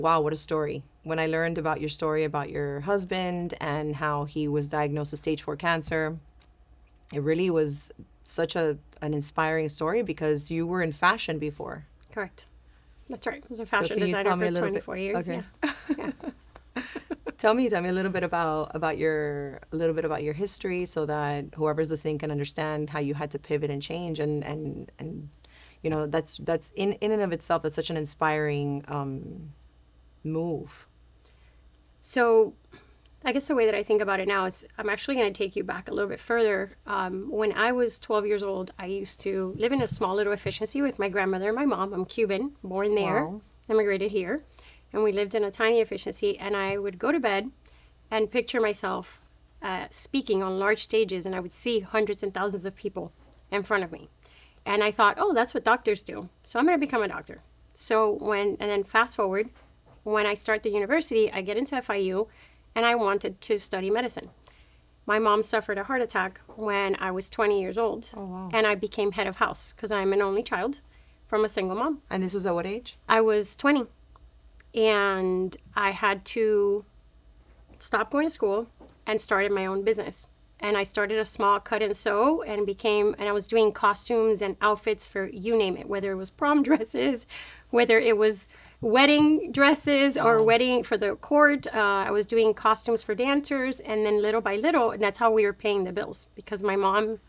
Wow, what a story. When I learned about your story about your husband and how he was diagnosed with stage 4 cancer, it really was such an inspiring story because you were in fashion before. Correct. That's right. I was a So fashion can you designer tell me for a little 24 bit? years. Okay. Yeah. Yeah. Tell me a little bit about your history so that whoever's listening can understand how you had to pivot and change and that's in and of itself, that's such an inspiring move. So I guess the way that I think about it now is I'm actually going to take you back a little bit further. When I was 12 years old, I used to live in a small little efficiency with my grandmother and my mom. I'm Cuban, born there, Wow. immigrated here. And we lived in a tiny efficiency. And I would go to bed and picture myself speaking on large stages. And I would see hundreds and thousands of people in front of me. And I thought, oh, that's what doctors do. So I'm going to become a doctor. And then fast forward, when I start the university, I get into FIU. And I wanted to study medicine. My mom suffered a heart attack when I was 20 years old. Oh, wow. And I became head of house because I'm an only child from a single mom. And this was at what age? I was 20. And I had to stop going to school and started my own business. And I started a small cut and sew and I was doing costumes and outfits for you name it, whether it was prom dresses, whether it was wedding dresses or wedding for the court. I was doing costumes for dancers. And then little by little, and that's how we were paying the bills because my mom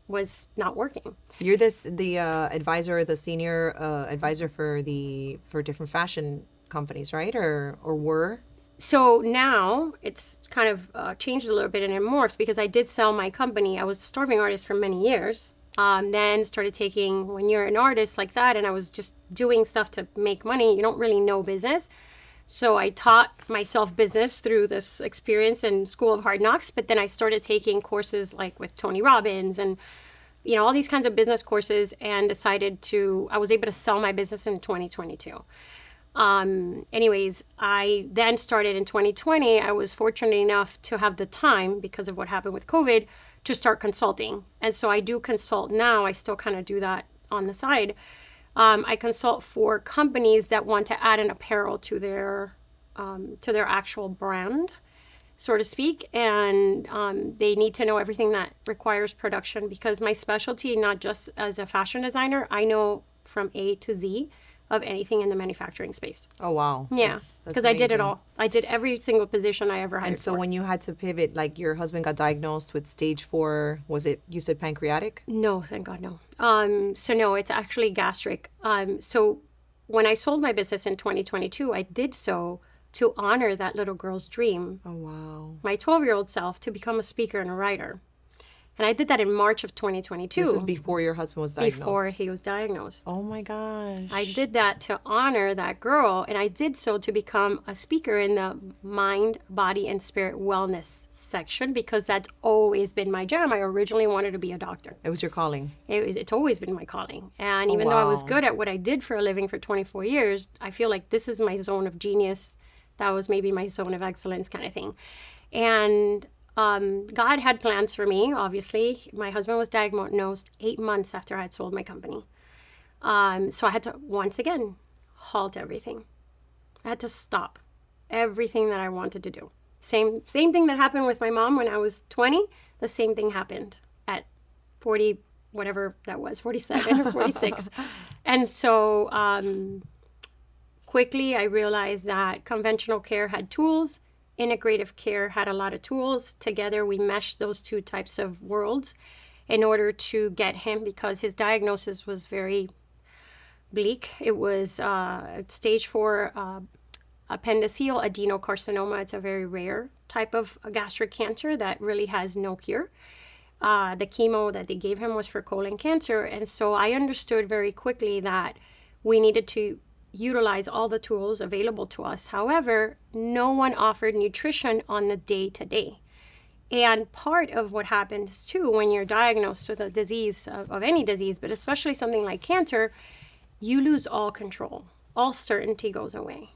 was not working. You're the advisor, the senior advisor for different fashion companies, right? Or were? So now it's kind of changed a little bit and it morphed because I did sell my company. I was a starving artist for many years. Then started taking, when you're an artist like that, and I was just doing stuff to make money, you don't really know business. So I taught myself business through this experience in School of Hard Knocks. But then I started taking courses like with Tony Robbins and, all these kinds of business courses and I was able to sell my business in 2022. Anyways, I then started in 2020. I was fortunate enough to have the time because of what happened with COVID to start consulting. And so I do consult now. I still kind of do that on the side. I consult for companies that want to add an apparel to their actual brand, so to speak. And they need to know everything that requires production because my specialty, not just as a fashion designer, I know from A to Z of anything in the manufacturing space. Oh, wow. Yeah, because I did it all. I did every single position I ever hired. And so for. when you had to pivot, like your husband got diagnosed with stage 4, was it, you said pancreatic? No, thank God, no. So no, it's actually gastric. So when I sold my business in 2022, I did so to honor that little girl's dream. Oh, wow. My 12-year-old self to become a speaker and a writer. And I did that in March of 2022. This was before your husband was diagnosed? Before he was diagnosed. Oh, my gosh. I did that to honor that girl, and I did so to become a speaker in the mind, body, and spirit wellness section because that's always been my jam. I originally wanted to be a doctor. It was your calling? It's always been my calling. And even though I was good at what I did for a living for 24 years, I feel like this is my zone of genius. That was maybe my zone of excellence kind of thing. And God had plans for me, obviously. My husband was diagnosed 8 months after I had sold my company. So I had to, once again, halt everything. I had to stop everything that I wanted to do. Same thing that happened with my mom when I was 20. The same thing happened at 40, whatever that was, 47 or 46. And so quickly I realized that conventional care had tools. Integrative care had a lot of tools. Together, we meshed those two types of worlds in order to get him, because his diagnosis was very bleak. It was stage 4 appendiceal adenocarcinoma. It's a very rare type of gastric cancer that really has no cure. The chemo that they gave him was for colon cancer. And so I understood very quickly that we needed to utilize all the tools available to us. However, no one offered nutrition on the day-to-day. And part of what happens too when you're diagnosed with a disease of any disease, but especially something like cancer, you lose all control. All certainty goes away.